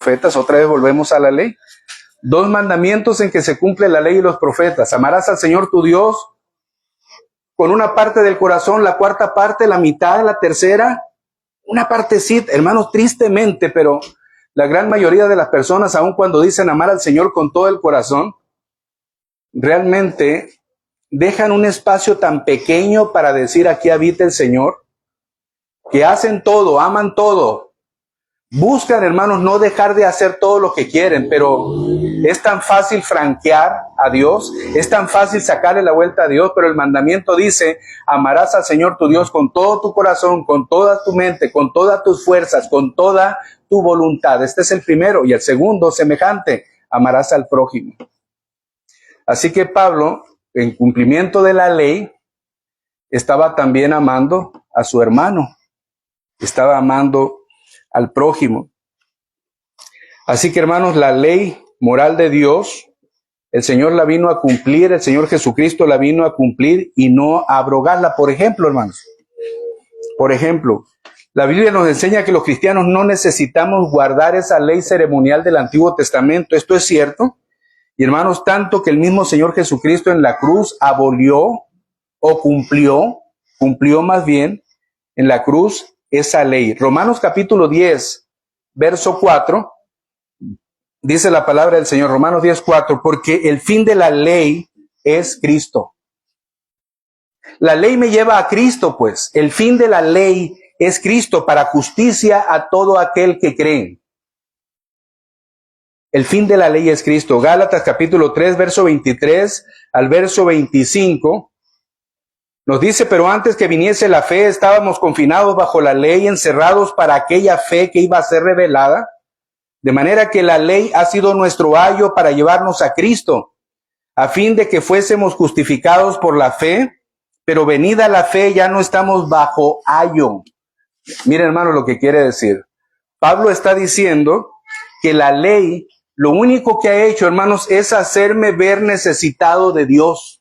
profetas, otra vez volvemos a la ley. Dos mandamientos en que se cumple la ley y los profetas. Amarás al Señor tu Dios con una parte del corazón, la cuarta parte, la mitad, la tercera, una partecita. Hermanos, tristemente, pero la gran mayoría de las personas, aun cuando dicen amar al Señor con todo el corazón, realmente dejan un espacio tan pequeño para decir aquí habita el Señor, que hacen todo, aman todo. Buscan, hermanos, no dejar de hacer todo lo que quieren, pero es tan fácil franquear a Dios, es tan fácil sacarle la vuelta a Dios, pero el mandamiento dice, amarás al Señor tu Dios con todo tu corazón, con toda tu mente, con todas tus fuerzas, con toda tu voluntad. Este es el primero. Y el segundo, semejante, amarás al prójimo. Así que Pablo, en cumplimiento de la ley, estaba también amando a su hermano, estaba amando al prójimo. Así que, hermanos, la ley moral de Dios, el Señor la vino a cumplir, el Señor Jesucristo la vino a cumplir y no a abrogarla. Por ejemplo, hermanos, la Biblia nos enseña que los cristianos no necesitamos guardar esa ley ceremonial del Antiguo Testamento. Esto es cierto. Y, hermanos, tanto que el mismo Señor Jesucristo en la cruz abolió o cumplió más bien en la cruz esa ley. Romanos capítulo 10, verso 4, dice la palabra del Señor, Romanos 10, 4, porque el fin de la ley es Cristo. La ley me lleva a Cristo, pues. El fin de la ley es Cristo para justicia a todo aquel que cree. El fin de la ley es Cristo. Gálatas capítulo 3, verso 23 al verso 25. Nos dice, pero antes que viniese la fe, estábamos confinados bajo la ley, encerrados para aquella fe que iba a ser revelada. De manera que la ley ha sido nuestro ayo para llevarnos a Cristo, a fin de que fuésemos justificados por la fe, pero venida la fe ya no estamos bajo ayo. Miren, hermano, lo que quiere decir. Pablo está diciendo que la ley, lo único que ha hecho, hermanos, es hacerme ver necesitado de Dios.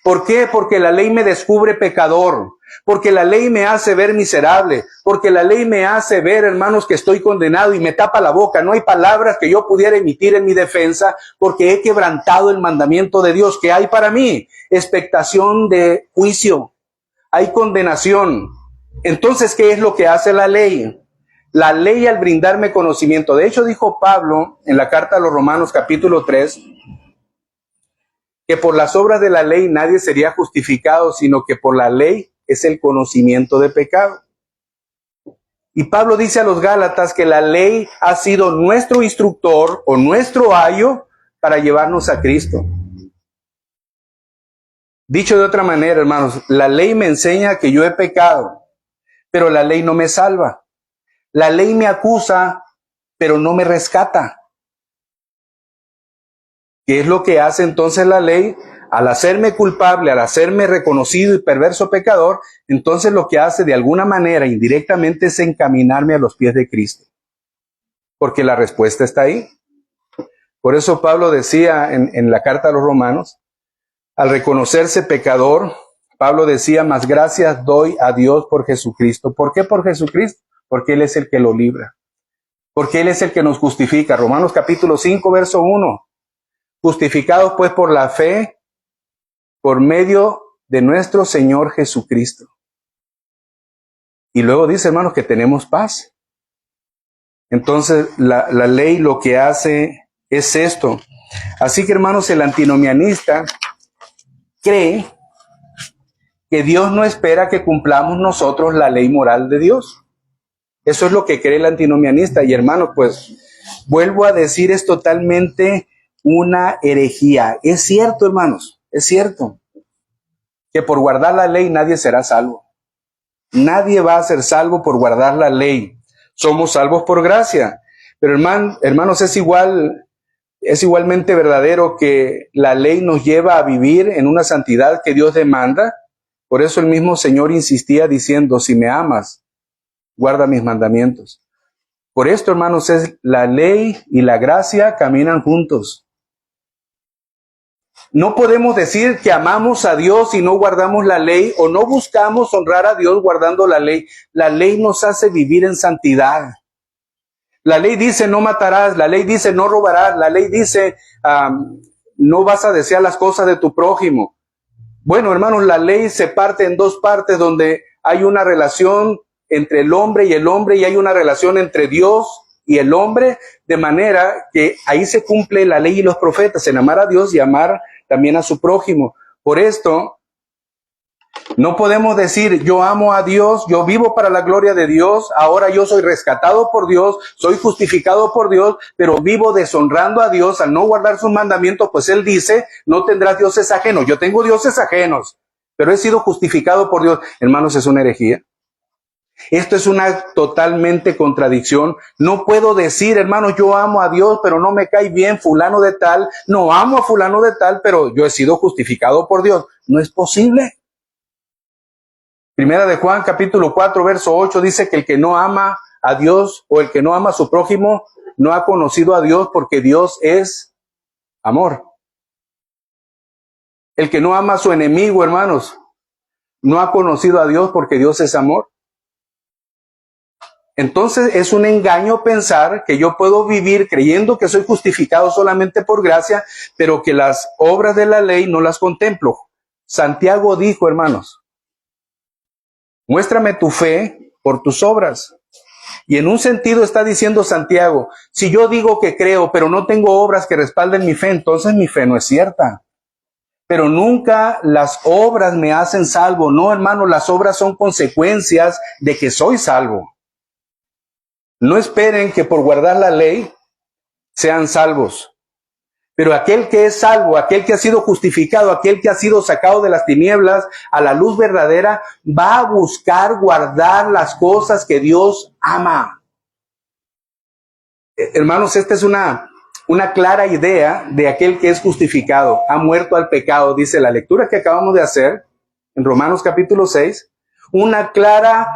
¿Por qué? Porque la ley me descubre pecador, porque la ley me hace ver miserable, porque la ley me hace ver, hermanos, que estoy condenado y me tapa la boca. No hay palabras que yo pudiera emitir en mi defensa porque he quebrantado el mandamiento de Dios. ¿Qué hay para mí? Expectación de juicio. Hay condenación. Entonces, ¿qué es lo que hace la ley? La ley al brindarme conocimiento. De hecho, dijo Pablo en la carta a los Romanos capítulo 3, que por las obras de la ley nadie sería justificado, sino que por la ley es el conocimiento de pecado. Y Pablo dice a los Gálatas que la ley ha sido nuestro instructor o nuestro ayo para llevarnos a Cristo. Dicho de otra manera, hermanos, la ley me enseña que yo he pecado, pero la ley no me salva. La ley me acusa, pero no me rescata. ¿Qué es lo que hace entonces la ley? Al hacerme culpable, al hacerme reconocido y perverso pecador, entonces lo que hace de alguna manera indirectamente es encaminarme a los pies de Cristo. Porque la respuesta está ahí. Por eso Pablo decía en la carta a los Romanos, al reconocerse pecador, Pablo decía, más gracias doy a Dios por Jesucristo. ¿Por qué por Jesucristo? Porque Él es el que lo libra. Porque Él es el que nos justifica. Romanos capítulo 5, verso 1. Justificados pues por la fe, por medio de nuestro Señor Jesucristo. Y luego dice, hermanos, que tenemos paz. Entonces, la ley lo que hace es esto. Así que, hermanos, el antinomianista cree que Dios no espera que cumplamos nosotros la ley moral de Dios. Eso es lo que cree el antinomianista. Y, hermanos, pues, vuelvo a decir, es totalmente una herejía. Es cierto, hermanos, es cierto que por guardar la ley nadie será salvo. Nadie va a ser salvo por guardar la ley. Somos salvos por gracia. Pero hermanos, es igualmente verdadero que la ley nos lleva a vivir en una santidad que Dios demanda. Por eso el mismo Señor insistía diciendo, si me amas, guarda mis mandamientos. Por esto, hermanos, es la ley y la gracia caminan juntos. No podemos decir que amamos a Dios y no guardamos la ley, o no buscamos honrar a Dios guardando la ley. La ley nos hace vivir en santidad. La ley dice no matarás, la ley dice no robarás, la ley dice no vas a desear las cosas de tu prójimo. Bueno, hermanos, la ley se parte en dos partes donde hay una relación entre el hombre y hay una relación entre Dios y el hombre, de manera que ahí se cumple la ley y los profetas, en amar a Dios y amar también a su prójimo. Por esto, no podemos decir, yo amo a Dios, yo vivo para la gloria de Dios, ahora yo soy rescatado por Dios, soy justificado por Dios, pero vivo deshonrando a Dios al no guardar sus mandamientos, pues Él dice, no tendrás dioses ajenos. Yo tengo dioses ajenos, pero he sido justificado por Dios. Hermanos, es una herejía. Esto es una totalmente contradicción. No puedo decir, hermanos, yo amo a Dios, pero no me cae bien fulano de tal. No amo a fulano de tal, pero yo he sido justificado por Dios. No es posible. Primera de Juan, capítulo 4, verso 8, dice que el que no ama a Dios o el que no ama a su prójimo no ha conocido a Dios, porque Dios es amor. El que no ama a su enemigo, hermanos, no ha conocido a Dios, porque Dios es amor. Entonces es un engaño pensar que yo puedo vivir creyendo que soy justificado solamente por gracia, pero que las obras de la ley no las contemplo. Santiago dijo, hermanos, muéstrame tu fe por tus obras. Y en un sentido está diciendo Santiago, si yo digo que creo, pero no tengo obras que respalden mi fe, entonces mi fe no es cierta. Pero nunca las obras me hacen salvo. No, hermano, las obras son consecuencias de que soy salvo. No esperen que por guardar la ley sean salvos. Pero aquel que es salvo, aquel que ha sido justificado, aquel que ha sido sacado de las tinieblas a la luz verdadera, va a buscar guardar las cosas que Dios ama. Hermanos, esta es una clara idea de aquel que es justificado. Ha muerto al pecado, dice la lectura que acabamos de hacer en Romanos capítulo 6. Una clara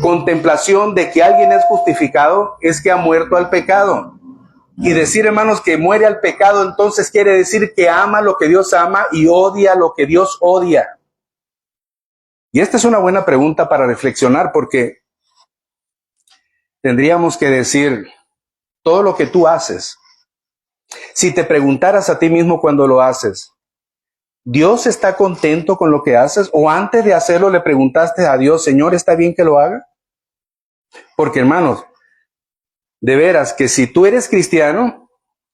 contemplación de que alguien es justificado es que ha muerto al pecado. Y decir, hermanos, que muere al pecado, entonces quiere decir que ama lo que Dios ama y odia lo que Dios odia. Y esta es una buena pregunta para reflexionar, porque tendríamos que decir, todo lo que tú haces, si te preguntaras a ti mismo cuando lo haces, ¿Dios está contento con lo que haces? ¿O antes de hacerlo le preguntaste a Dios, Señor, ¿está bien que lo haga? Porque, hermanos, de veras que si tú eres cristiano,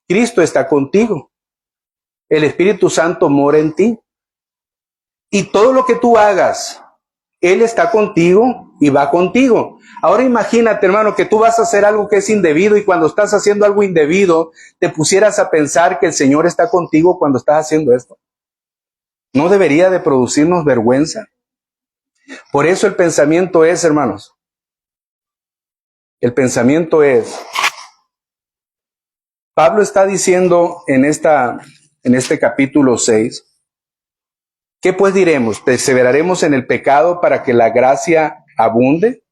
Cristo está contigo. El Espíritu Santo mora en ti. Y todo lo que tú hagas, Él está contigo y va contigo. Ahora imagínate, hermano, que tú vas a hacer algo que es indebido y cuando estás haciendo algo indebido, te pusieras a pensar que el Señor está contigo cuando estás haciendo esto. ¿No debería de producirnos vergüenza? Por eso el pensamiento es, hermanos, Pablo está diciendo en este capítulo 6, ¿qué pues diremos? ¿Perseveraremos en el pecado para que la gracia abunde?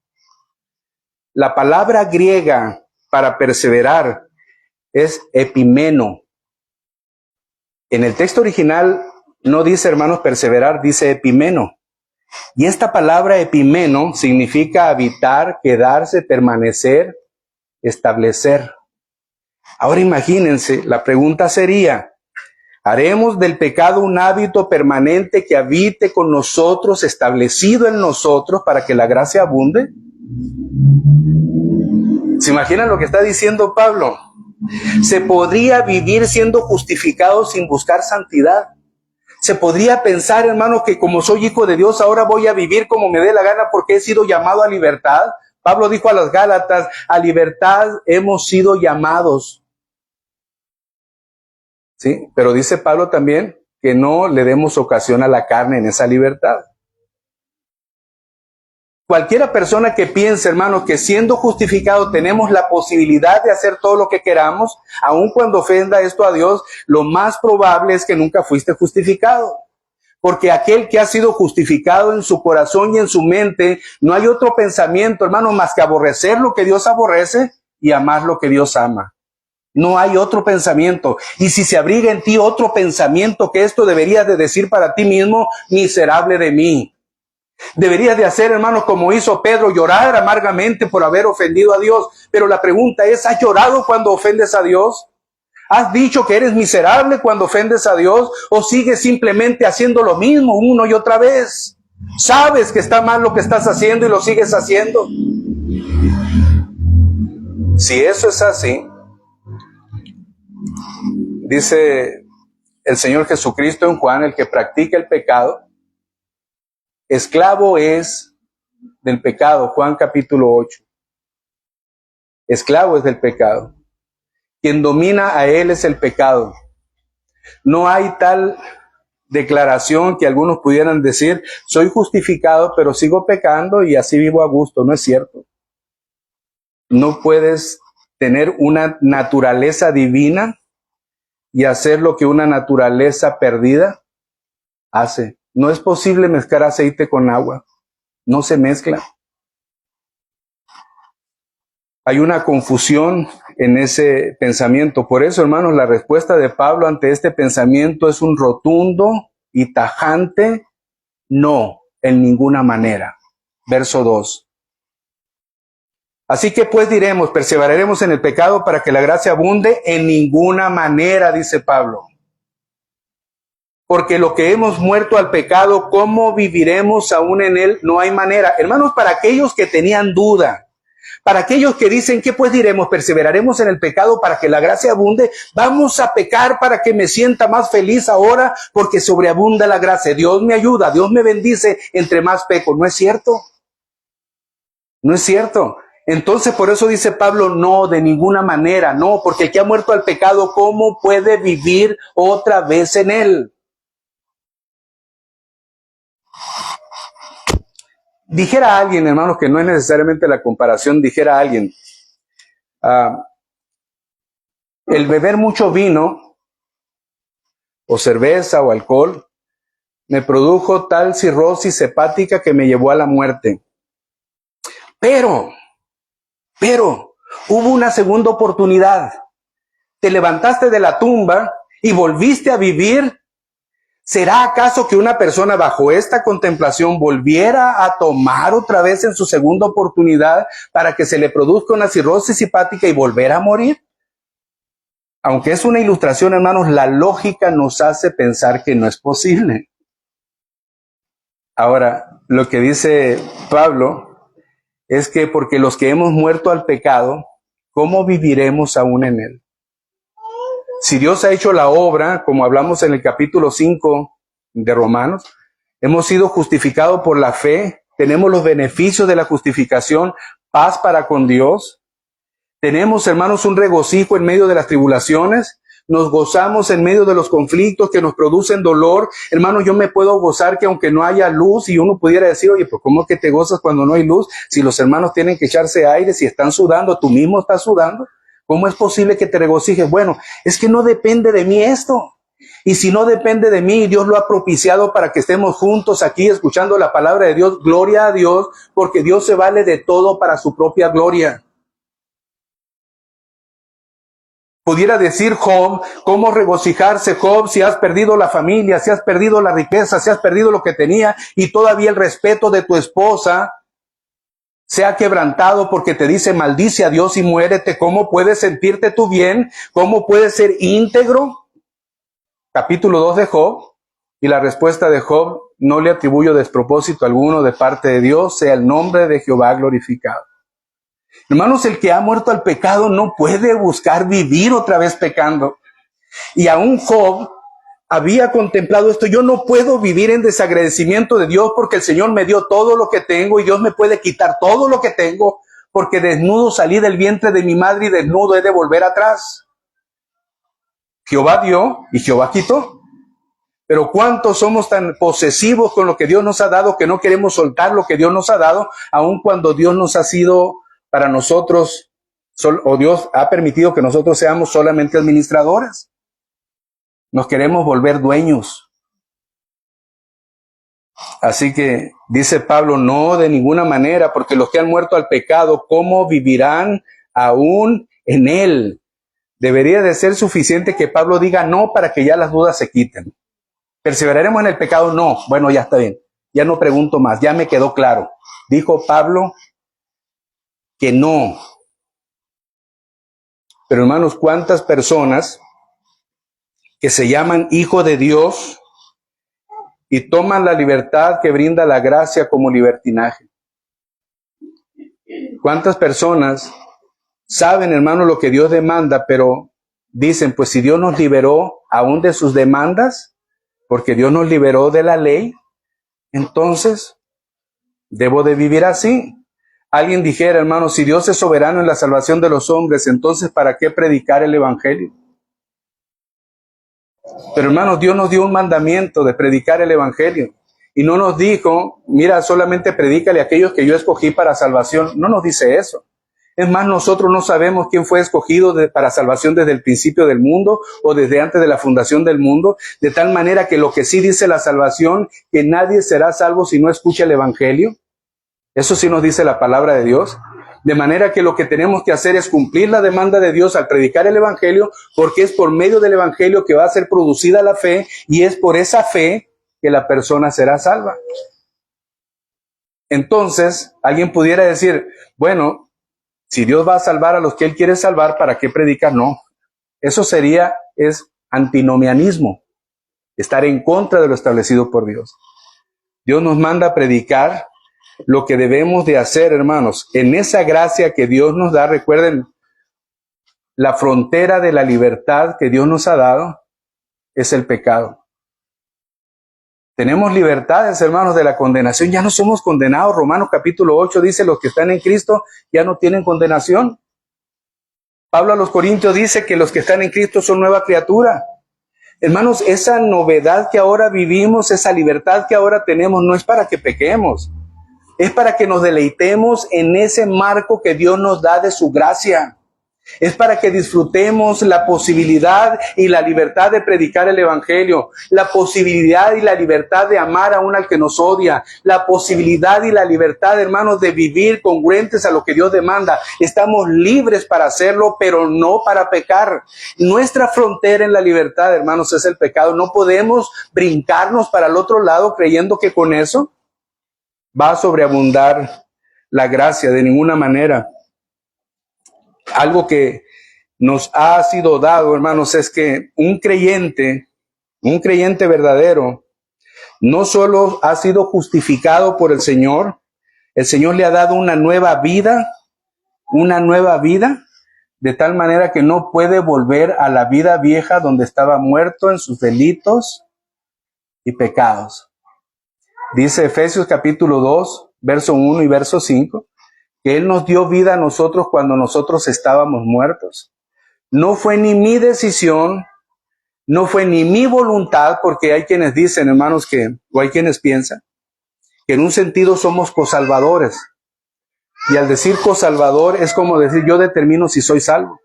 La palabra griega para perseverar es epimeno. En el texto original no dice, hermanos, perseverar, dice epimeno. Y esta palabra epimeno significa habitar, quedarse, permanecer, establecer. Ahora imagínense, la pregunta sería, ¿haremos del pecado un hábito permanente que habite con nosotros, establecido en nosotros, para que la gracia abunde? ¿Se imaginan lo que está diciendo Pablo? ¿Se podría vivir siendo justificado sin buscar santidad? ¿Se podría pensar, hermano, que como soy hijo de Dios, ahora voy a vivir como me dé la gana porque he sido llamado a libertad? Pablo dijo a los Gálatas, a libertad hemos sido llamados. ¿Sí? Pero dice Pablo también que no le demos ocasión a la carne en esa libertad. Cualquiera persona que piense, hermano, que siendo justificado tenemos la posibilidad de hacer todo lo que queramos, aun cuando ofenda esto a Dios, lo más probable es que nunca fuiste justificado. Porque aquel que ha sido justificado en su corazón y en su mente, no hay otro pensamiento, hermano, más que aborrecer lo que Dios aborrece y amar lo que Dios ama. No hay otro pensamiento. Y si se abriga en ti otro pensamiento que esto, deberías de decir para ti mismo, miserable de mí. Deberías de hacer, hermanos, como hizo Pedro, llorar amargamente por haber ofendido a Dios. Pero la pregunta es, ¿has llorado cuando ofendes a Dios? ¿Has dicho que eres miserable cuando ofendes a Dios? ¿O sigues simplemente haciendo lo mismo una y otra vez? ¿Sabes que está mal lo que estás haciendo y lo sigues haciendo? Si eso es así, dice el Señor Jesucristo en Juan, el que practica el pecado, esclavo es del pecado. Juan capítulo 8. Esclavo es del pecado. Quien domina a él es el pecado. No hay tal declaración que algunos pudieran decir, soy justificado, pero sigo pecando y así vivo a gusto. No es cierto. No puedes tener una naturaleza divina y hacer lo que una naturaleza perdida hace. No es posible mezclar aceite con agua. No se mezcla. Hay una confusión en ese pensamiento. Por eso, hermanos, la respuesta de Pablo ante este pensamiento es un rotundo y tajante no, en ninguna manera. Verso 2. Así que pues diremos, perseveraremos en el pecado para que la gracia abunde. En ninguna manera, dice Pablo. Porque lo que hemos muerto al pecado, ¿cómo viviremos aún en él? No hay manera. Hermanos, para aquellos que tenían duda, para aquellos que dicen, ¿qué pues diremos? Perseveraremos en el pecado para que la gracia abunde. Vamos a pecar para que me sienta más feliz ahora porque sobreabunda la gracia. Dios me ayuda, Dios me bendice entre más peco. ¿No es cierto? No es cierto. Entonces por eso dice Pablo, no, de ninguna manera, no, porque el que ha muerto al pecado, ¿cómo puede vivir otra vez en él? Dijera a alguien, hermanos, que no es necesariamente la comparación, dijera a alguien, el beber mucho vino o cerveza o alcohol me produjo tal cirrosis hepática que me llevó a la muerte. Pero, hubo una segunda oportunidad. Te levantaste de la tumba y volviste a vivir. ¿Será acaso que una persona bajo esta contemplación volviera a tomar otra vez en su segunda oportunidad para que se le produzca una cirrosis hepática y volver a morir? Aunque es una ilustración, hermanos, la lógica nos hace pensar que no es posible. Ahora, lo que dice Pablo es que porque los que hemos muerto al pecado, ¿cómo viviremos aún en él? Si Dios ha hecho la obra, como hablamos en el capítulo 5 de Romanos, hemos sido justificados por la fe, tenemos los beneficios de la justificación, paz para con Dios. Tenemos, hermanos, un regocijo en medio de las tribulaciones. Nos gozamos en medio de los conflictos que nos producen dolor. Hermanos, yo me puedo gozar que aunque no haya luz, y uno pudiera decir, oye, pues ¿cómo que te gozas cuando no hay luz? Si los hermanos tienen que echarse aire, si están sudando, tú mismo estás sudando. ¿Cómo es posible que te regocijes? Bueno, es que no depende de mí esto. Y si no depende de mí, Dios lo ha propiciado para que estemos juntos aquí escuchando la palabra de Dios. Gloria a Dios, porque Dios se vale de todo para su propia gloria. Pudiera decir Job, ¿cómo regocijarse, Job, si has perdido la familia, si has perdido la riqueza, si has perdido lo que tenía y todavía el respeto de tu esposa se ha quebrantado porque te dice maldice a Dios y muérete? ¿Cómo puedes sentirte tú bien? ¿Cómo puedes ser íntegro? Capítulo 2 de Job, y la respuesta de Job, no le atribuyo despropósito alguno de parte de Dios, sea el nombre de Jehová glorificado. Hermanos, el que ha muerto al pecado no puede buscar vivir otra vez pecando. Y aún Job había contemplado esto. Yo no puedo vivir en desagradecimiento de Dios porque el Señor me dio todo lo que tengo y Dios me puede quitar todo lo que tengo porque desnudo salí del vientre de mi madre y desnudo he de volver atrás. Jehová dio y Jehová quitó. Pero ¿cuántos somos tan posesivos con lo que Dios nos ha dado que no queremos soltar lo que Dios nos ha dado, aun cuando Dios nos ha sido para nosotros, o Dios ha permitido que nosotros seamos solamente administradores? Nos queremos volver dueños. Así que dice Pablo, no, de ninguna manera, porque los que han muerto al pecado, ¿cómo vivirán aún en él? Debería de ser suficiente que Pablo diga no para que ya las dudas se quiten. ¿Perseveraremos en el pecado? No. Bueno, ya está bien. Ya no pregunto más, ya me quedó claro. Dijo Pablo que no. Pero hermanos, ¿cuántas personas que se llaman hijo de Dios y toman la libertad que brinda la gracia como libertinaje? ¿Cuántas personas saben, hermano, lo que Dios demanda, pero dicen, pues si Dios nos liberó aún de sus demandas, porque Dios nos liberó de la ley, entonces debo de vivir así? Alguien dijera, hermano, si Dios es soberano en la salvación de los hombres, entonces ¿para qué predicar el evangelio? Pero hermanos, Dios nos dio un mandamiento de predicar el evangelio. Y no nos dijo, mira, solamente predícale a aquellos que yo escogí para salvación. No nos dice eso. Es más, nosotros no sabemos quién fue escogido para salvación desde el principio del mundo o desde antes de la fundación del mundo. De tal manera que lo que sí dice la salvación, que nadie será salvo si no escucha el evangelio. Eso sí nos dice la palabra de Dios. De manera que lo que tenemos que hacer es cumplir la demanda de Dios al predicar el evangelio, porque es por medio del evangelio que va a ser producida la fe, y es por esa fe que la persona será salva. Entonces, alguien pudiera decir, bueno, si Dios va a salvar a los que Él quiere salvar, ¿para qué predicar? No. Eso es antinomianismo, estar en contra de lo establecido por Dios. Dios nos manda a predicar lo que debemos de hacer, hermanos. En esa gracia que Dios nos da, recuerden, la frontera de la libertad que Dios nos ha dado es el pecado. Tenemos libertades, hermanos, de la condenación. Ya no somos condenados. Romanos capítulo 8 dice, los que están en Cristo ya no tienen condenación. Pablo a los Corintios dice que los que están en Cristo son nueva criatura. Hermanos, esa novedad que ahora vivimos, esa libertad que ahora tenemos, no es para que pequemos. Es para que nos deleitemos en ese marco que Dios nos da de su gracia. Es para que disfrutemos la posibilidad y la libertad de predicar el evangelio, la posibilidad y la libertad de amar aún al que nos odia, la posibilidad y la libertad, hermanos, de vivir congruentes a lo que Dios demanda. Estamos libres para hacerlo, pero no para pecar. Nuestra frontera en la libertad, hermanos, es el pecado. No podemos brincarnos para el otro lado creyendo que con eso va a sobreabundar la gracia. De ninguna manera. Algo que nos ha sido dado, hermanos, es que un creyente verdadero, no solo ha sido justificado por el Señor le ha dado una nueva vida, de tal manera que no puede volver a la vida vieja donde estaba muerto en sus delitos y pecados. Dice Efesios capítulo 2, verso 1 y verso 5, que Él nos dio vida a nosotros cuando nosotros estábamos muertos. No fue ni mi decisión, no fue ni mi voluntad, porque hay quienes dicen, hermanos, o hay quienes piensan, que en un sentido somos cosalvadores. Y al decir cosalvador es como decir, yo determino si soy salvo.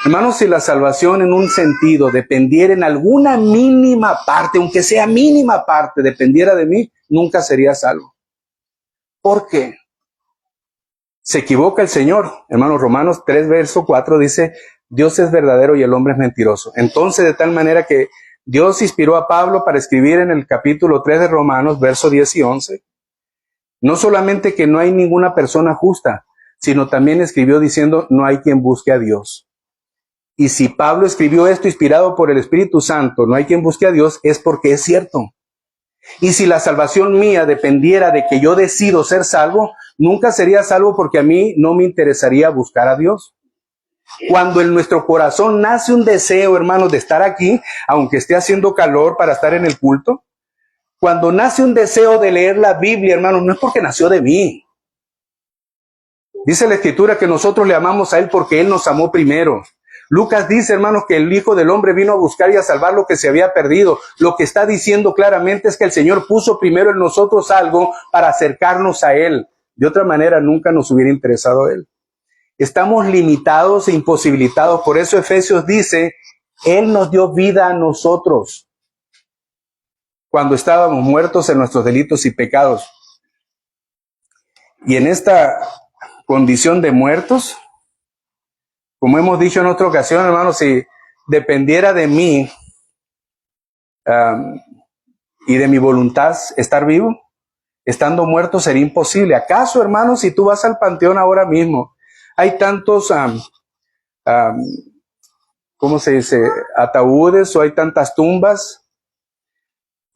Hermanos, si la salvación en un sentido dependiera en alguna mínima parte, aunque sea mínima parte, dependiera de mí, nunca sería salvo. ¿Por qué? Se equivoca el Señor. Hermanos, Romanos 3, verso 4 dice, Dios es verdadero y el hombre es mentiroso. Entonces, de tal manera que Dios inspiró a Pablo para escribir en el capítulo 3 de Romanos, verso 10 y 11, no solamente que no hay ninguna persona justa, sino también escribió diciendo, no hay quien busque a Dios. Y si Pablo escribió esto inspirado por el Espíritu Santo, no hay quien busque a Dios, es porque es cierto. Y si la salvación mía dependiera de que yo decido ser salvo, nunca sería salvo porque a mí no me interesaría buscar a Dios. Cuando en nuestro corazón nace un deseo, hermanos, de estar aquí, aunque esté haciendo calor para estar en el culto, cuando nace un deseo de leer la Biblia, hermanos, no es porque nació de mí. Dice la Escritura que nosotros le amamos a Él porque Él nos amó primero. Lucas dice, hermanos, que el Hijo del Hombre vino a buscar y a salvar lo que se había perdido. Lo que está diciendo claramente es que el Señor puso primero en nosotros algo para acercarnos a Él. De otra manera, nunca nos hubiera interesado Él. Estamos limitados e imposibilitados. Por eso Efesios dice, Él nos dio vida a nosotros cuando estábamos muertos en nuestros delitos y pecados. Y en esta condición de muertos, como hemos dicho en otra ocasión, hermanos, si dependiera de mí y de mi voluntad estar vivo, estando muerto sería imposible. ¿Acaso, hermanos, si tú vas al panteón ahora mismo, hay tantos am, ¿cómo se dice? Ataúdes, o hay tantas tumbas.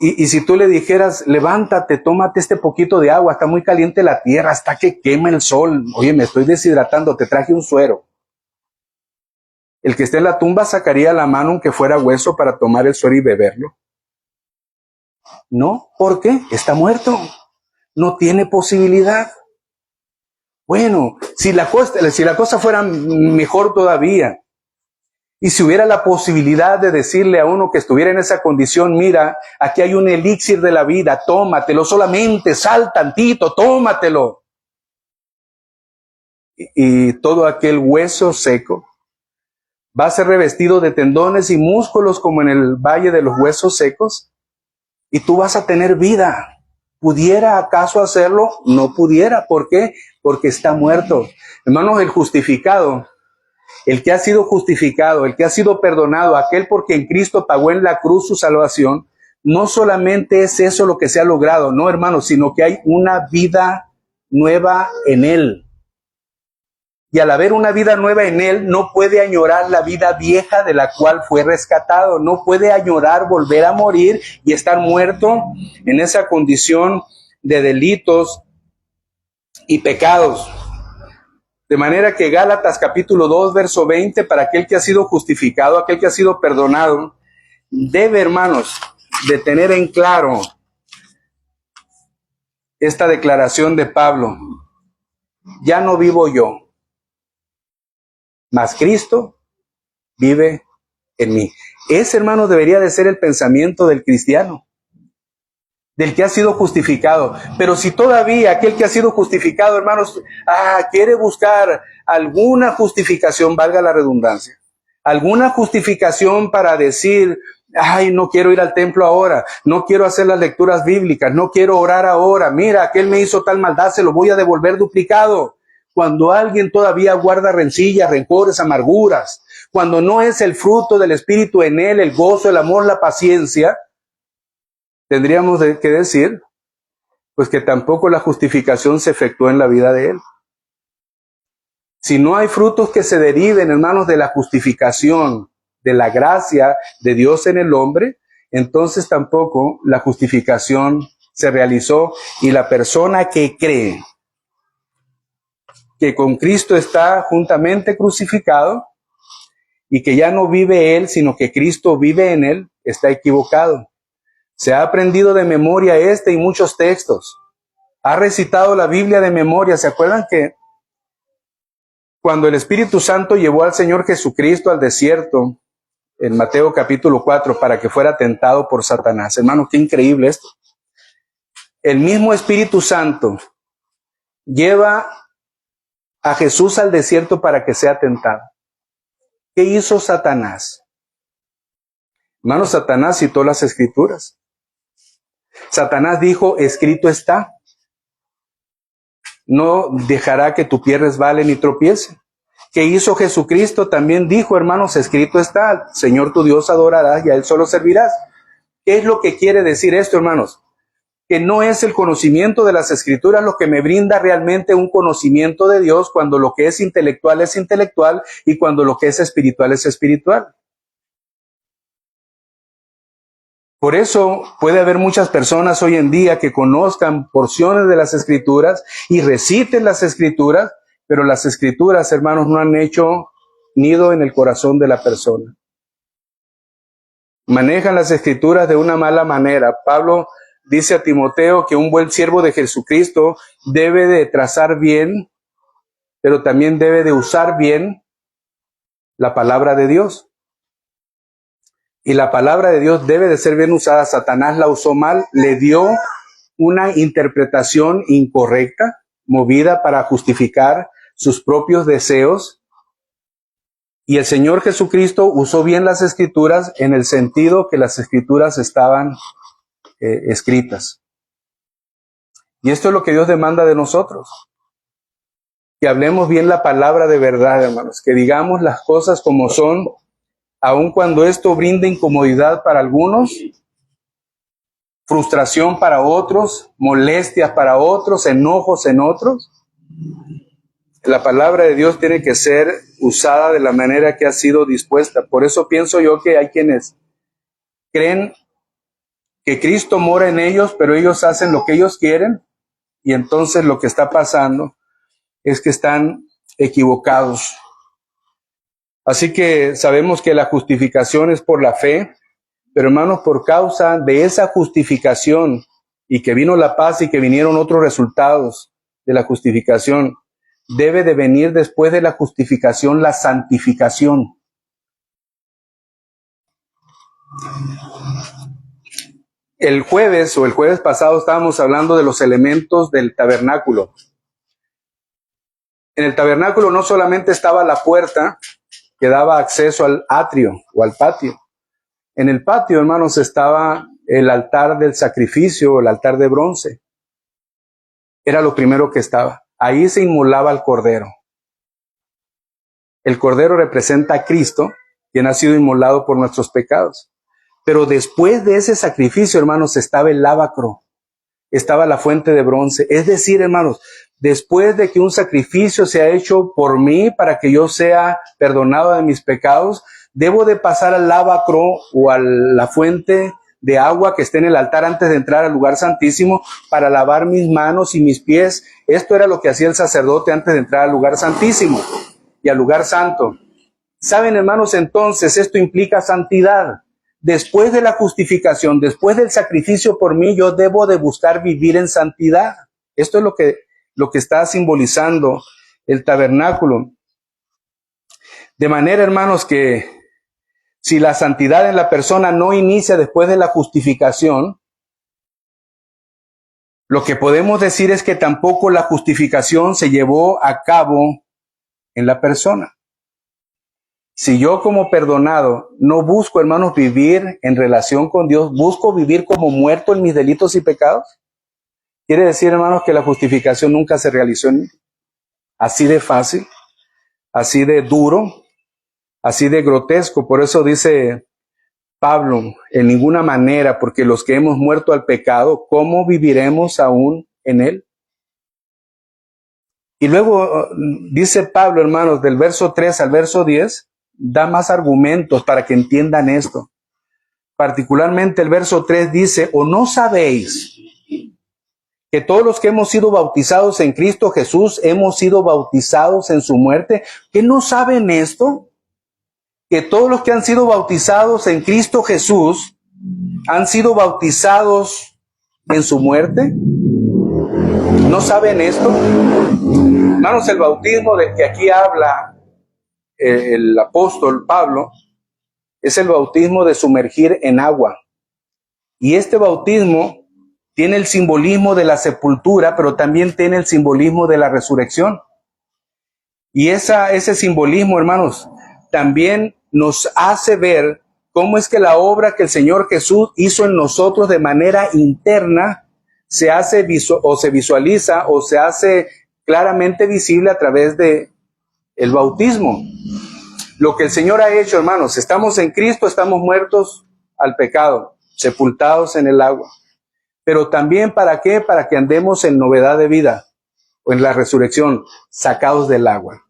Y si tú le dijeras, levántate, tómate este poquito de agua, está muy caliente la tierra, hasta que quema el sol. Oye, me estoy deshidratando, te traje un suero. El que esté en la tumba sacaría la mano aunque fuera hueso para tomar el suero y beberlo. No, ¿por qué? Está muerto. No tiene posibilidad. Bueno, si la cosa fuera mejor todavía, y si hubiera la posibilidad de decirle a uno que estuviera en esa condición, mira, aquí hay un elixir de la vida, tómatelo, solamente sal tantito, tómatelo. Y todo aquel hueso seco va a ser revestido de tendones y músculos como en el valle de los huesos secos, y tú vas a tener vida. ¿Pudiera acaso hacerlo? No pudiera. ¿Por qué? Porque está muerto. Hermanos, el justificado, el que ha sido justificado, el que ha sido perdonado, aquel por quien Cristo pagó en la cruz su salvación, no solamente es eso lo que se ha logrado, no, hermanos, sino que hay una vida nueva en él. Y al haber una vida nueva en él, no puede añorar la vida vieja de la cual fue rescatado. No puede añorar volver a morir y estar muerto en esa condición de delitos y pecados. De manera que Gálatas capítulo 2, verso 20, para aquel que ha sido justificado, aquel que ha sido perdonado, debe, hermanos, de tener en claro esta declaración de Pablo. Ya no vivo yo, mas Cristo vive en mí. Ese, hermano, debería de ser el pensamiento del cristiano, del que ha sido justificado. Pero si todavía aquel que ha sido justificado, hermanos, quiere buscar alguna justificación, valga la redundancia, alguna justificación para decir, no quiero ir al templo ahora, no quiero hacer las lecturas bíblicas, no quiero orar ahora, mira, aquel me hizo tal maldad, se lo voy a devolver duplicado. Cuando alguien todavía guarda rencillas, rencores, amarguras, cuando no es el fruto del Espíritu en él, el gozo, el amor, la paciencia, tendríamos que decir, pues que tampoco la justificación se efectuó en la vida de él. Si no hay frutos que se deriven, hermanos, de la justificación, de la gracia de Dios en el hombre, entonces tampoco la justificación se realizó, y la persona que cree que con Cristo está juntamente crucificado y que ya no vive él, sino que Cristo vive en él, está equivocado. Se ha aprendido de memoria y muchos textos. Ha recitado la Biblia de memoria. ¿Se acuerdan que cuando el Espíritu Santo llevó al Señor Jesucristo al desierto, en Mateo capítulo 4, para que fuera tentado por Satanás? Hermano, qué increíble esto. El mismo Espíritu Santo lleva a Jesús al desierto para que sea tentado. ¿Qué hizo Satanás? Hermano, Satanás citó las Escrituras. Satanás dijo, escrito está, no dejará que tu pie resbale ni tropiece. ¿Qué hizo Jesucristo? También dijo, hermanos, escrito está, Señor tu Dios adorarás y a él solo servirás. ¿Qué es lo que quiere decir esto, hermanos? Que no es el conocimiento de las Escrituras lo que me brinda realmente un conocimiento de Dios, cuando lo que es intelectual y cuando lo que es espiritual es espiritual. Por eso puede haber muchas personas hoy en día que conozcan porciones de las Escrituras y reciten las Escrituras, pero las Escrituras, hermanos, no han hecho nido en el corazón de la persona. Manejan las Escrituras de una mala manera. Pablo dice a Timoteo que un buen siervo de Jesucristo debe de trazar bien, pero también debe de usar bien la palabra de Dios. Y la palabra de Dios debe de ser bien usada. Satanás la usó mal, le dio una interpretación incorrecta, movida para justificar sus propios deseos. Y el Señor Jesucristo usó bien las Escrituras en el sentido que las Escrituras estaban escritas. Y esto es lo que Dios demanda de nosotros. Que hablemos bien la palabra de verdad, hermanos. Que digamos las cosas como son, aun cuando esto brinde incomodidad para algunos, frustración para otros, molestias para otros, enojos en otros. La palabra de Dios tiene que ser usada de la manera que ha sido dispuesta. Por eso pienso yo que hay quienes creen que Cristo mora en ellos, pero ellos hacen lo que ellos quieren, y entonces lo que está pasando es que están equivocados. Así que sabemos que la justificación es por la fe, pero hermanos, por causa de esa justificación y que vino la paz y que vinieron otros resultados de la justificación, debe de venir después de la justificación la santificación. El jueves pasado estábamos hablando de los elementos del tabernáculo. En el tabernáculo no solamente estaba la puerta que daba acceso al atrio o al patio. En el patio, hermanos, estaba el altar del sacrificio, el altar de bronce. Era lo primero que estaba. Ahí se inmolaba el cordero. El cordero representa a Cristo, quien ha sido inmolado por nuestros pecados. Pero después de ese sacrificio, hermanos, estaba el lavacro, estaba la fuente de bronce. Es decir, hermanos, después de que un sacrificio se ha hecho por mí para que yo sea perdonado de mis pecados, debo de pasar al lavacro o a la fuente de agua que esté en el altar antes de entrar al lugar santísimo para lavar mis manos y mis pies. Esto era lo que hacía el sacerdote antes de entrar al lugar santísimo y al lugar santo. ¿Saben, hermanos? Entonces esto implica santidad. Después de la justificación, después del sacrificio por mí, yo debo de buscar vivir en santidad. Esto es lo que está simbolizando el tabernáculo. De manera, hermanos, que si la santidad en la persona no inicia después de la justificación, lo que podemos decir es que tampoco la justificación se llevó a cabo en la persona. Si yo como perdonado no busco, hermanos, vivir en relación con Dios, busco vivir como muerto en mis delitos y pecados, quiere decir, hermanos, que la justificación nunca se realizó en mí. Así de fácil, así de duro, así de grotesco. Por eso dice Pablo, en ninguna manera, porque los que hemos muerto al pecado, ¿cómo viviremos aún en él? Y luego dice Pablo, hermanos, del verso 3 al verso 10, da más argumentos para que entiendan esto. Particularmente el verso 3 dice, ¿o no sabéis que todos los que hemos sido bautizados en Cristo Jesús hemos sido bautizados en su muerte? ¿Que no saben esto? Que todos los que han sido bautizados en Cristo Jesús han sido bautizados en su muerte. ¿No saben esto? Hermanos, el bautismo del que aquí habla el apóstol Pablo es el bautismo de sumergir en agua. Y este bautismo tiene el simbolismo de la sepultura, pero también tiene el simbolismo de la resurrección. Y ese simbolismo, hermanos, también nos hace ver cómo es que la obra que el Señor Jesús hizo en nosotros de manera interna se hace o se visualiza o se hace claramente visible a través de el bautismo. Lo que el Señor ha hecho, hermanos, estamos en Cristo, estamos muertos al pecado, sepultados en el agua. Pero también, ¿para qué? Para que andemos en novedad de vida o en la resurrección, sacados del agua.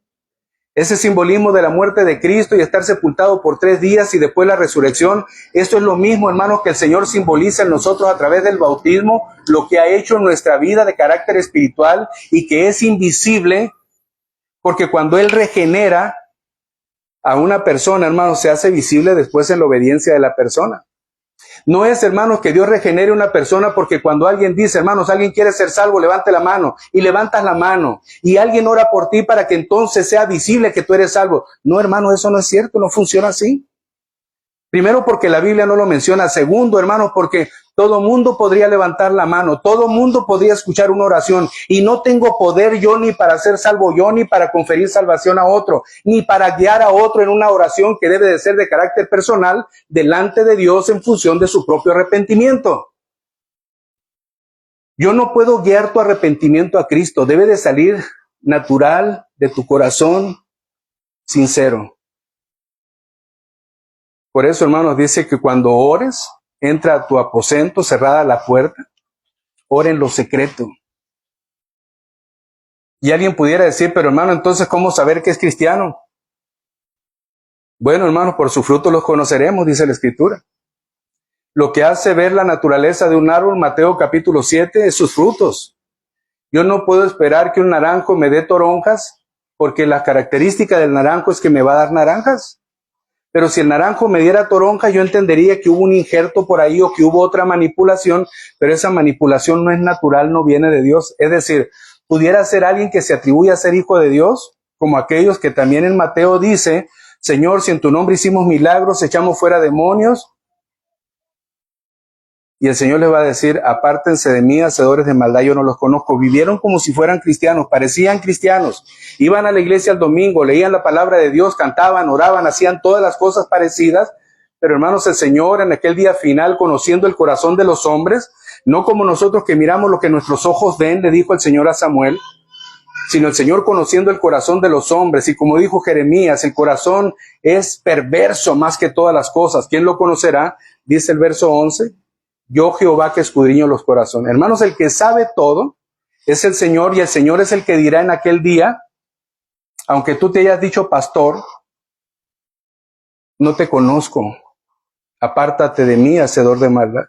Ese simbolismo de la muerte de Cristo y estar sepultado por 3 días y después la resurrección, esto es lo mismo, hermanos, que el Señor simboliza en nosotros a través del bautismo, lo que ha hecho en nuestra vida de carácter espiritual y que es invisible, porque cuando Él regenera a una persona, hermanos, se hace visible después en la obediencia de la persona. No es, hermanos, que Dios regenere una persona porque cuando alguien dice, hermanos, alguien quiere ser salvo, levante la mano, y levantas la mano, y alguien ora por ti para que entonces sea visible que tú eres salvo. No, hermano, eso no es cierto, no funciona así. Primero, porque la Biblia no lo menciona. Segundo, hermanos, porque todo mundo podría levantar la mano, todo mundo podría escuchar una oración, y no tengo poder yo ni para ser salvo yo, ni para conferir salvación a otro, ni para guiar a otro en una oración que debe de ser de carácter personal delante de Dios en función de su propio arrepentimiento. Yo no puedo guiar tu arrepentimiento a Cristo, debe de salir natural de tu corazón sincero. Por eso, hermanos, dice que cuando ores, entra a tu aposento, cerrada la puerta, ora en lo secreto. Y alguien pudiera decir, pero hermano, entonces, ¿cómo saber que es cristiano? Bueno, hermanos, por sus frutos los conoceremos, dice la Escritura. Lo que hace ver la naturaleza de un árbol, Mateo capítulo 7, es sus frutos. Yo no puedo esperar que un naranjo me dé toronjas, porque la característica del naranjo es que me va a dar naranjas. Pero si el naranjo me diera toronjas, yo entendería que hubo un injerto por ahí o que hubo otra manipulación, pero esa manipulación no es natural, no viene de Dios. Es decir, pudiera ser alguien que se atribuye a ser hijo de Dios, como aquellos que también en Mateo dice, Señor, si en tu nombre hicimos milagros, echamos fuera demonios. Y el Señor les va a decir, apártense de mí, hacedores de maldad, yo no los conozco. Vivieron como si fueran cristianos, parecían cristianos. Iban a la iglesia el domingo, leían la palabra de Dios, cantaban, oraban, hacían todas las cosas parecidas. Pero hermanos, el Señor en aquel día final, conociendo el corazón de los hombres, no como nosotros que miramos lo que nuestros ojos ven, le dijo el Señor a Samuel, sino el Señor conociendo el corazón de los hombres. Y como dijo Jeremías, el corazón es perverso más que todas las cosas. ¿Quién lo conocerá? Dice el verso 11. Yo Jehová que escudriño los corazones. Hermanos, el que sabe todo es el Señor, y el Señor es el que dirá en aquel día, aunque tú te hayas dicho pastor, no te conozco, apártate de mí, hacedor de maldad.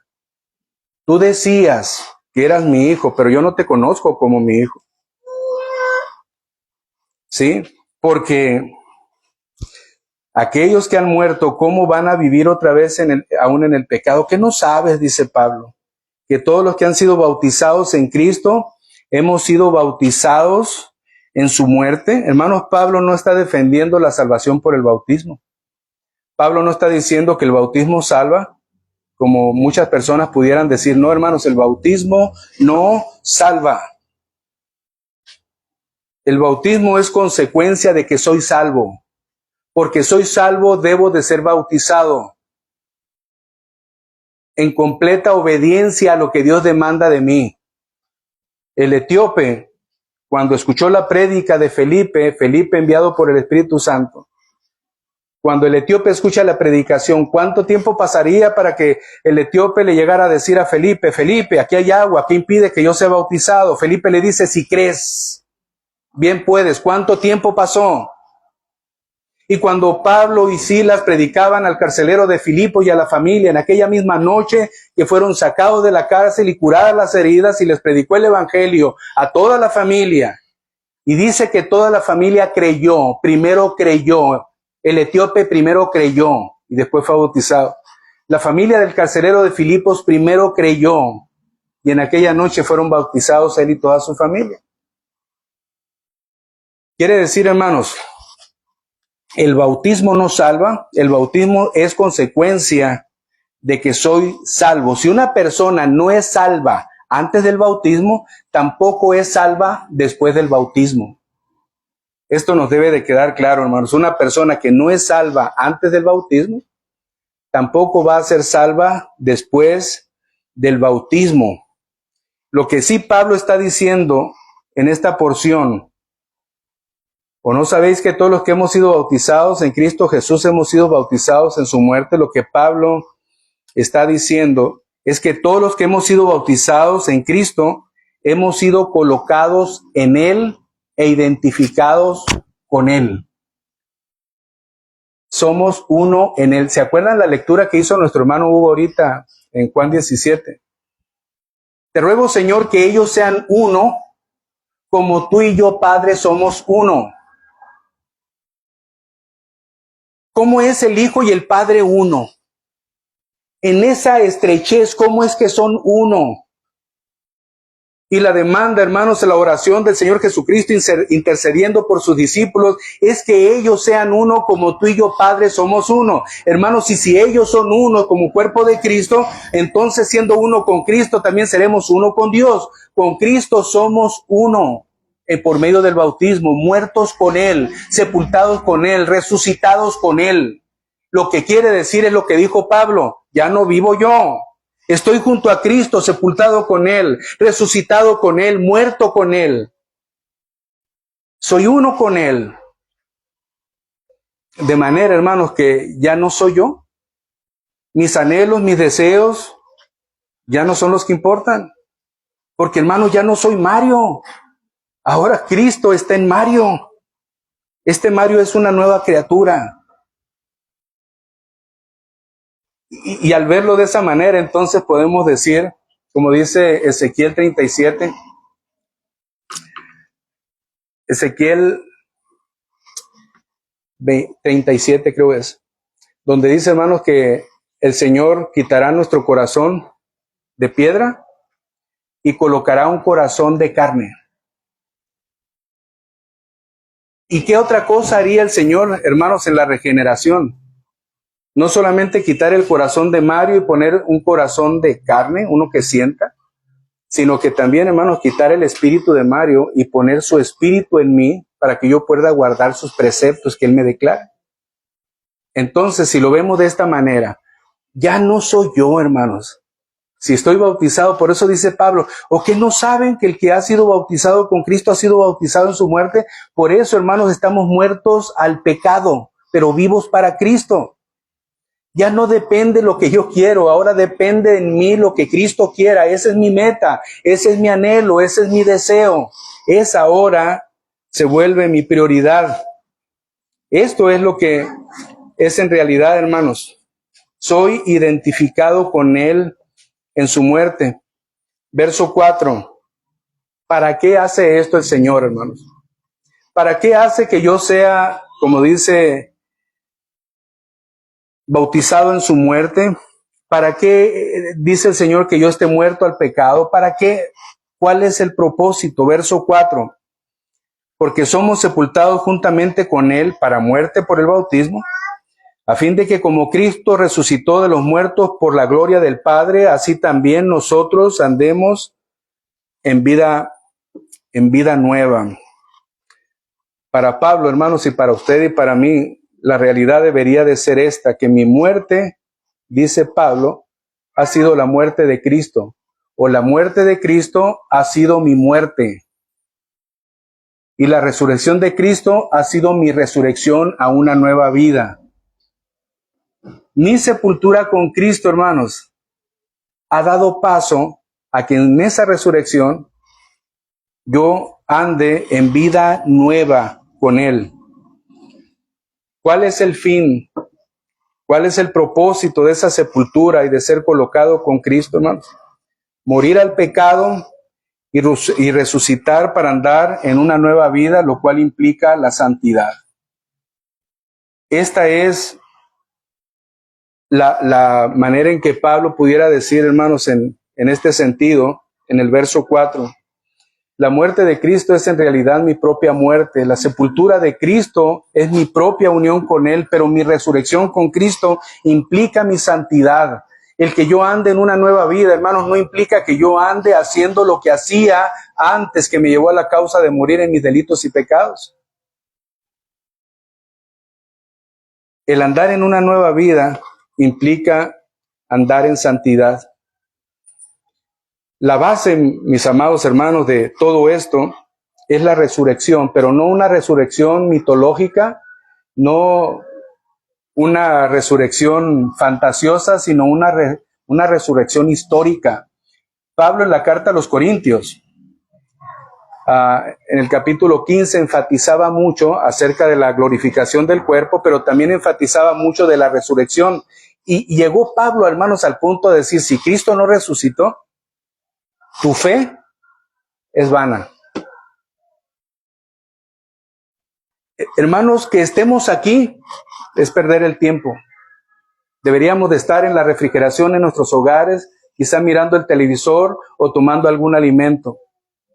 Tú decías que eras mi hijo, pero yo no te conozco como mi hijo. ¿Sí? Porque aquellos que han muerto, ¿cómo van a vivir otra vez aún en el pecado? ¿Qué no sabes? Dice Pablo. Que todos los que han sido bautizados en Cristo, hemos sido bautizados en su muerte. Hermanos, Pablo no está defendiendo la salvación por el bautismo. Pablo no está diciendo que el bautismo salva, como muchas personas pudieran decir, no, hermanos, el bautismo no salva. El bautismo es consecuencia de que soy salvo. Porque soy salvo, debo de ser bautizado en completa obediencia a lo que Dios demanda de mí. El etíope, cuando escuchó la prédica de Felipe enviado por el Espíritu Santo, cuando el etíope escucha la predicación, ¿cuánto tiempo pasaría para que el etíope le llegara a decir a Felipe, Felipe, aquí hay agua, ¿qué impide que yo sea bautizado? Felipe le dice, si crees, bien puedes. ¿Cuánto tiempo pasó? Y cuando Pablo y Silas predicaban al carcelero de Filipo y a la familia en aquella misma noche que fueron sacados de la cárcel y curadas las heridas, y les predicó el evangelio a toda la familia, y dice que toda la familia creyó, primero creyó, el etíope primero creyó y después fue bautizado. La familia del carcelero de Filipos primero creyó y en aquella noche fueron bautizados él y toda su familia. Quiere decir, hermanos, el bautismo no salva, el bautismo es consecuencia de que soy salvo. Si una persona no es salva antes del bautismo, tampoco es salva después del bautismo. Esto nos debe de quedar claro, hermanos. Una persona que no es salva antes del bautismo, tampoco va a ser salva después del bautismo. Lo que sí Pablo está diciendo en esta porción, ¿o no sabéis que todos los que hemos sido bautizados en Cristo Jesús hemos sido bautizados en su muerte? Lo que Pablo está diciendo es que todos los que hemos sido bautizados en Cristo hemos sido colocados en Él e identificados con Él. Somos uno en Él. ¿Se acuerdan la lectura que hizo nuestro hermano Hugo ahorita en Juan 17? Te ruego, Señor, que ellos sean uno, como tú y yo, Padre, somos uno. ¿Cómo es el Hijo y el Padre uno? En esa estrechez, ¿cómo es que son uno? Y la demanda, hermanos, en la oración del Señor Jesucristo intercediendo por sus discípulos, es que ellos sean uno como tú y yo, Padre, somos uno. Hermanos, y si ellos son uno como cuerpo de Cristo, entonces siendo uno con Cristo, también seremos uno con Dios. Con Cristo somos uno. Por medio del bautismo, muertos con Él, sepultados con Él, resucitados con Él. Lo que quiere decir es lo que dijo Pablo, ya no vivo yo, estoy junto a Cristo, sepultado con Él, resucitado con Él, muerto con Él. Soy uno con Él. De manera, hermanos, que ya no soy yo. Mis anhelos, mis deseos, ya no son los que importan. Porque, hermanos, ya no soy Mario. Ahora Cristo está en Mario. Este Mario es una nueva criatura. Y al verlo de esa manera, entonces podemos decir, como dice Ezequiel 37, Ezequiel 37 creo es, donde dice, hermanos, que el Señor quitará nuestro corazón de piedra y colocará un corazón de carne. ¿Y qué otra cosa haría el Señor, hermanos, en la regeneración? No solamente quitar el corazón de Mario y poner un corazón de carne, uno que sienta, sino que también, hermanos, quitar el espíritu de Mario y poner su espíritu en mí para que yo pueda guardar sus preceptos que él me declara. Entonces, si lo vemos de esta manera, ya no soy yo, hermanos. Si estoy bautizado, por eso dice Pablo, ¿o que no saben que el que ha sido bautizado con Cristo ha sido bautizado en su muerte? Por eso, hermanos, estamos muertos al pecado, pero vivos para Cristo. Ya no depende lo que yo quiero, ahora depende en mí lo que Cristo quiera. Esa es mi meta, ese es mi anhelo, ese es mi deseo. Esa ahora se vuelve mi prioridad. Esto es lo que es en realidad, hermanos. Soy identificado con Él en su muerte. Verso 4. ¿Para qué hace esto el Señor, hermanos? ¿Para qué hace que yo sea, como dice, bautizado en su muerte? ¿Para qué dice el Señor que yo esté muerto al pecado? ¿Para qué? ¿Cuál es el propósito? Verso 4. Porque somos sepultados juntamente con Él para muerte por el bautismo, a fin de que como Cristo resucitó de los muertos por la gloria del Padre, así también nosotros andemos en vida nueva. Para Pablo, hermanos, y para usted y para mí, la realidad debería de ser esta, que mi muerte, dice Pablo, ha sido la muerte de Cristo, o la muerte de Cristo ha sido mi muerte, y la resurrección de Cristo ha sido mi resurrección a una nueva vida. Mi sepultura con Cristo, hermanos, ha dado paso a que en esa resurrección yo ande en vida nueva con Él. ¿Cuál es el fin? ¿Cuál es el propósito de esa sepultura y de ser colocado con Cristo, hermanos? Morir al pecado y resucitar para andar en una nueva vida, lo cual implica la santidad. Esta es la manera en que Pablo pudiera decir, hermanos, en este sentido, en el verso 4, la muerte de Cristo es en realidad mi propia muerte, la sepultura de Cristo es mi propia unión con Él, pero mi resurrección con Cristo implica mi santidad. El que yo ande en una nueva vida, hermanos, no implica que yo ande haciendo lo que hacía antes, que me llevó a la causa de morir en mis delitos y pecados. El andar en una nueva vida implica andar en santidad. La base, mis amados hermanos, de todo esto es la resurrección, pero no una resurrección mitológica, no una resurrección fantasiosa, sino una resurrección histórica. Pablo en la carta a los Corintios, en el capítulo 15, enfatizaba mucho acerca de la glorificación del cuerpo, pero también enfatizaba mucho de la resurrección. Y llegó Pablo, hermanos, al punto de decir, si Cristo no resucitó, tu fe es vana. Hermanos, que estemos aquí es perder el tiempo. Deberíamos de estar en la refrigeración en nuestros hogares, quizá mirando el televisor o tomando algún alimento.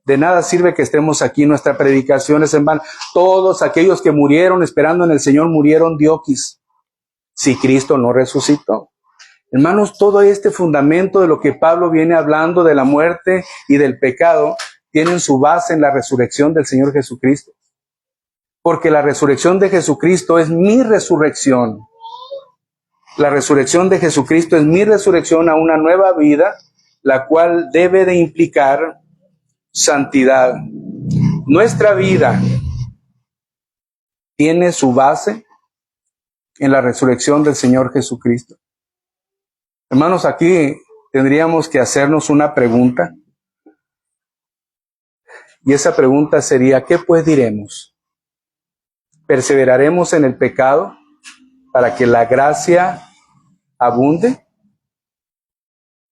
De nada sirve que estemos aquí, nuestra predicación es en vano. Todos aquellos que murieron esperando en el Señor murieron dioquis, si Cristo no resucitó. Hermanos, todo este fundamento de lo que Pablo viene hablando de la muerte y del pecado, tienen su base en la resurrección del Señor Jesucristo. Porque la resurrección de Jesucristo es mi resurrección. La resurrección de Jesucristo es mi resurrección a una nueva vida, la cual debe de implicar santidad. Nuestra vida tiene su base en la resurrección del Señor Jesucristo. Hermanos, aquí tendríamos que hacernos una pregunta. Y esa pregunta sería, ¿qué pues diremos? ¿Perseveraremos en el pecado para que la gracia abunde?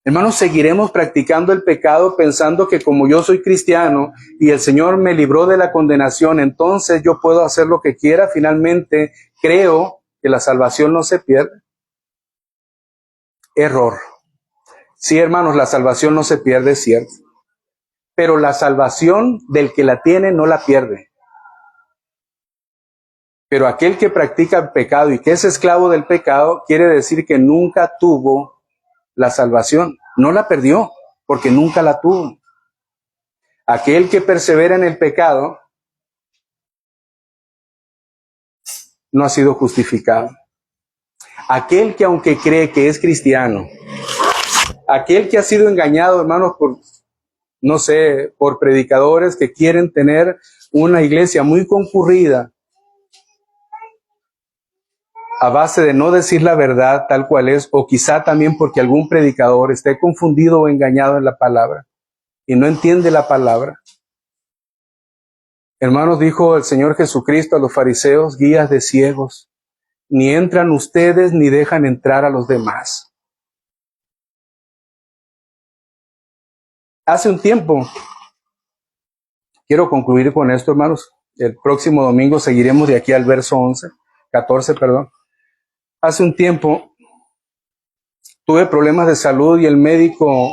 Hermanos, ¿seguiremos practicando el pecado pensando que como yo soy cristiano y el Señor me libró de la condenación, entonces yo puedo hacer lo que quiera? Finalmente, creo que la salvación no se pierde. Error. Sí, hermanos, la salvación no se pierde, es cierto. Pero la salvación del que la tiene no la pierde. Pero aquel que practica el pecado y que es esclavo del pecado, quiere decir que nunca tuvo la salvación. No la perdió, porque nunca la tuvo. Aquel que persevera en el pecado no ha sido justificado. Aquel que aunque cree que es cristiano, aquel que ha sido engañado, hermanos, por, no sé, por predicadores que quieren tener una iglesia muy concurrida a base de no decir la verdad tal cual es, o quizá también porque algún predicador esté confundido o engañado en la palabra y no entiende la palabra. Hermanos, dijo el Señor Jesucristo a los fariseos, guías de ciegos, ni entran ustedes ni dejan entrar a los demás. Hace un tiempo, quiero concluir con esto, hermanos, el próximo domingo seguiremos de aquí al verso 14. Hace un tiempo tuve problemas de salud y el médico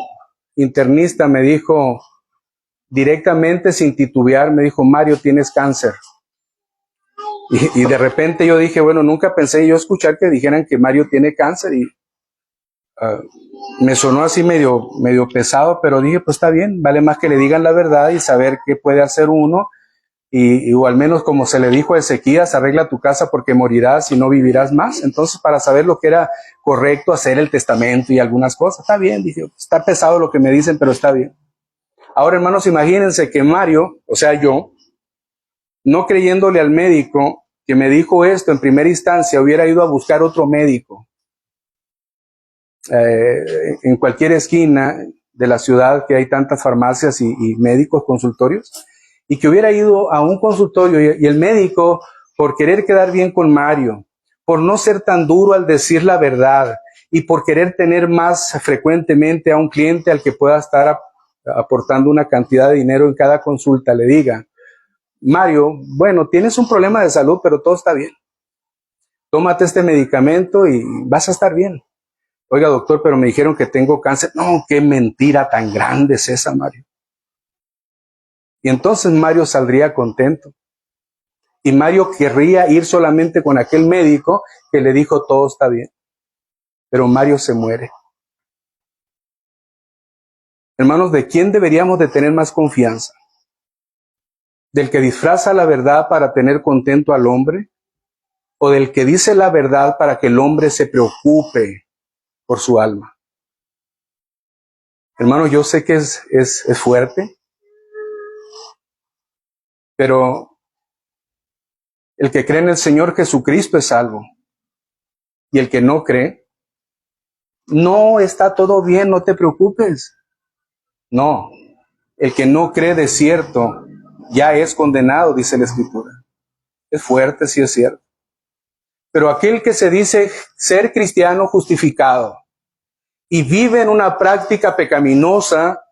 internista me dijo directamente, sin titubear, me dijo, Mario, tienes cáncer. Y de repente yo dije, bueno, nunca pensé yo escuchar que dijeran que Mario tiene cáncer y me sonó así medio pesado, pero dije, pues está bien, vale más que le digan la verdad y saber qué puede hacer uno. O al menos como se le dijo a Ezequías, arregla tu casa porque morirás y no vivirás más. Entonces, para saber lo que era correcto, hacer el testamento y algunas cosas, está bien, dije, está pesado lo que me dicen, pero está bien. Ahora, hermanos, imagínense que Mario, o sea, yo, no creyéndole al médico que me dijo esto en primera instancia, hubiera ido a buscar otro médico en cualquier esquina de la ciudad que hay tantas farmacias y médicos, consultorios, y que hubiera ido a un consultorio y el médico, por querer quedar bien con Mario, por no ser tan duro al decir la verdad y por querer tener más frecuentemente a un cliente al que pueda estar aportando una cantidad de dinero en cada consulta, le diga, Mario, bueno, tienes un problema de salud, pero todo está bien. Tómate este medicamento y vas a estar bien. Oiga, doctor, pero me dijeron que tengo cáncer. No, qué mentira tan grande es esa, Mario. Y entonces Mario saldría contento. Y Mario querría ir solamente con aquel médico que le dijo todo está bien. Pero Mario se muere. Hermanos, ¿de quién deberíamos de tener más confianza? ¿Del que disfraza la verdad para tener contento al hombre? ¿O del que dice la verdad para que el hombre se preocupe por su alma? Hermanos, yo sé que es fuerte, pero el que cree en el Señor Jesucristo es salvo. Y el que no cree, no está todo bien, no te preocupes. No, el que no cree de cierto ya es condenado, dice la Escritura. Es fuerte, sí es cierto. Pero aquel que se dice ser cristiano justificado y vive en una práctica pecaminosa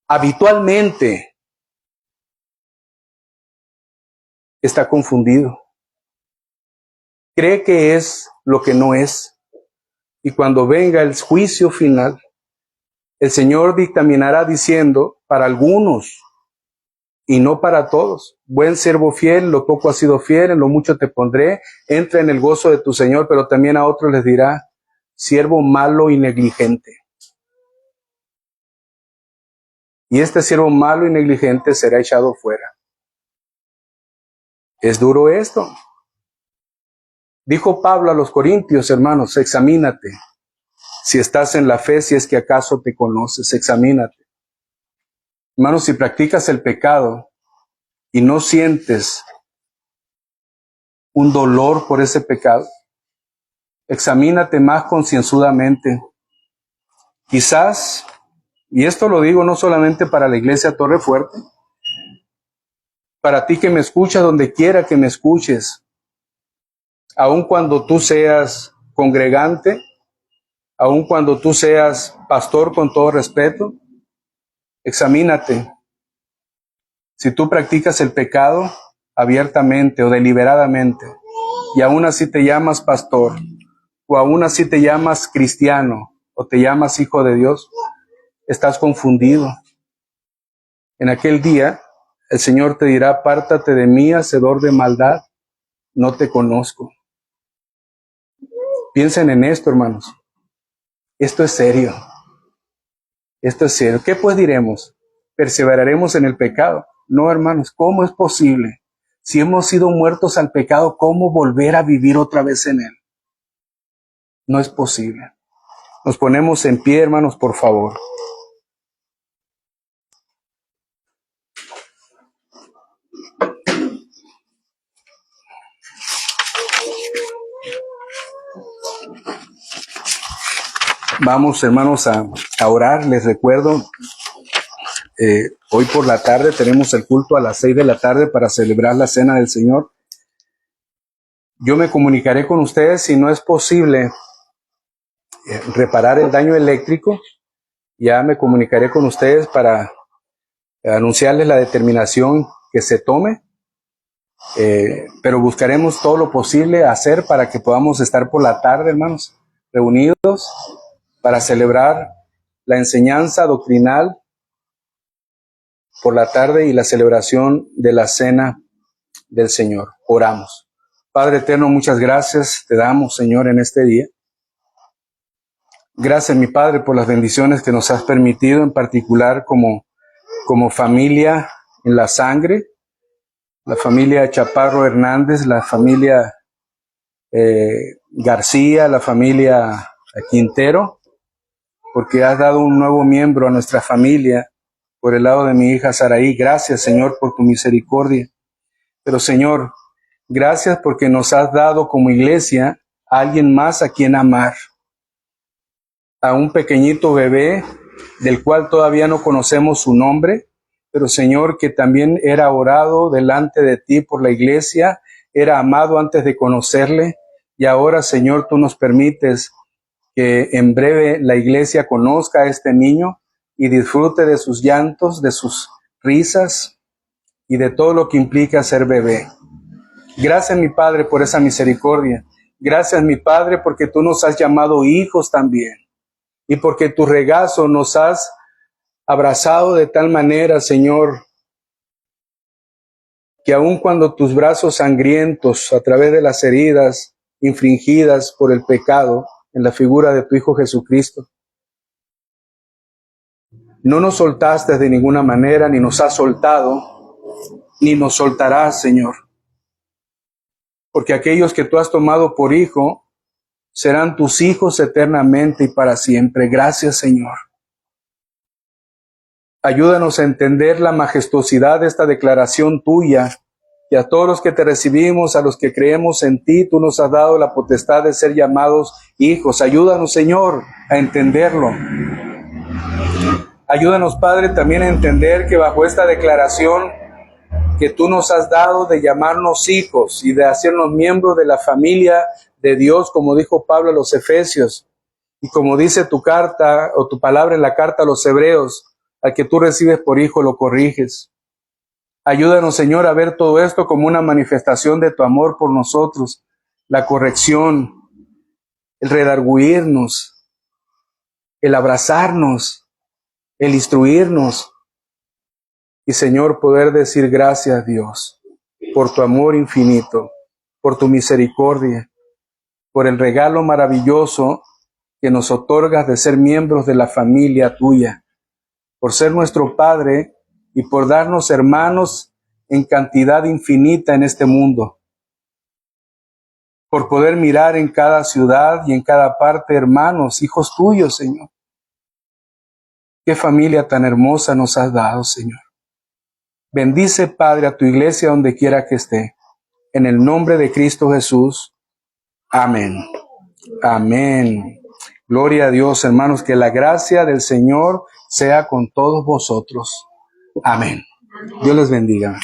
habitualmente, está confundido. Cree que es lo que no es. Y cuando venga el juicio final, el Señor dictaminará diciendo, para algunos y no para todos, buen siervo fiel, lo poco has sido fiel, en lo mucho te pondré, entra en el gozo de tu Señor, pero también a otros les dirá, siervo malo y negligente. Y este siervo malo y negligente será echado fuera. Es duro esto. Dijo Pablo a los Corintios, hermanos, examínate. Si estás en la fe, si es que acaso te conoces, examínate. Hermanos, si practicas el pecado y no sientes un dolor por ese pecado, examínate más concienzudamente. Quizás, y esto lo digo no solamente para la iglesia Torre Fuerte, Para ti que me escuchas, donde quiera que me escuches, aun cuando tú seas congregante, aun cuando tú seas pastor, con todo respeto, examínate. Si tú practicas el pecado abiertamente o deliberadamente, y aún así te llamas pastor, o aún así te llamas cristiano, o te llamas hijo de Dios, estás confundido. En aquel día, el Señor te dirá: apártate de mí, hacedor de maldad, no te conozco. Piensen en esto, hermanos. Esto es serio. Esto es serio. ¿Qué pues diremos? ¿Perseveraremos en el pecado? No, hermanos, ¿cómo es posible? Si hemos sido muertos al pecado, ¿cómo volver a vivir otra vez en él? No es posible. Nos ponemos en pie, hermanos, por favor. Vamos, hermanos, a orar. Les recuerdo, hoy por la tarde tenemos el culto a las 6 de la tarde para celebrar la Cena del Señor. Yo me comunicaré con ustedes si no es posible reparar el daño eléctrico. Ya me comunicaré con ustedes para anunciarles la determinación que se tome. Pero buscaremos todo lo posible hacer para que podamos estar por la tarde, hermanos, reunidos para celebrar la enseñanza doctrinal por la tarde y la celebración de la Cena del Señor. Oramos. Padre eterno, muchas gracias te damos, Señor, en este día. Gracias, mi Padre, por las bendiciones que nos has permitido, en particular como familia en la sangre, la familia Chaparro Hernández, la familia García, la familia Quintero, porque has dado un nuevo miembro a nuestra familia por el lado de mi hija Saraí. Gracias, Señor, por tu misericordia. Pero, Señor, gracias porque nos has dado como iglesia a alguien más a quien amar. A un pequeñito bebé del cual todavía no conocemos su nombre, pero, Señor, que también era orado delante de ti por la iglesia, era amado antes de conocerle, y ahora, Señor, tú nos permites que en breve la iglesia conozca a este niño y disfrute de sus llantos, de sus risas y de todo lo que implica ser bebé. Gracias, mi Padre, por esa misericordia. Gracias, mi Padre, porque tú nos has llamado hijos también, y porque tu regazo nos has abrazado de tal manera, Señor, que aun cuando tus brazos sangrientos, a través de las heridas infringidas por el pecado en la figura de tu Hijo Jesucristo, no nos soltaste de ninguna manera, ni nos has soltado, ni nos soltarás, Señor. Porque aquellos que tú has tomado por hijo serán tus hijos eternamente y para siempre. Gracias, Señor. Ayúdanos a entender la majestuosidad de esta declaración tuya, y a todos los que te recibimos, a los que creemos en ti, tú nos has dado la potestad de ser llamados hijos. Ayúdanos, Señor, a entenderlo. Ayúdanos, Padre, también a entender que bajo esta declaración que tú nos has dado de llamarnos hijos y de hacernos miembros de la familia de Dios, como dijo Pablo a los Efesios, y como dice tu carta o tu palabra en la carta a los Hebreos, al que tú recibes por hijo lo corriges. Ayúdanos, Señor, a ver todo esto como una manifestación de tu amor por nosotros, la corrección, el redarguirnos, el abrazarnos, el instruirnos. Y, Señor, poder decir gracias, Dios, por tu amor infinito, por tu misericordia, por el regalo maravilloso que nos otorgas de ser miembros de la familia tuya, por ser nuestro Padre y por darnos hermanos en cantidad infinita en este mundo, por poder mirar en cada ciudad y en cada parte hermanos, hijos tuyos, Señor. Qué familia tan hermosa nos has dado, Señor. Bendice, Padre, a tu iglesia donde quiera que esté. En el nombre de Cristo Jesús. Amén. Amén. Gloria a Dios, hermanos. Que la gracia del Señor sea con todos vosotros. Amén. Dios les bendiga.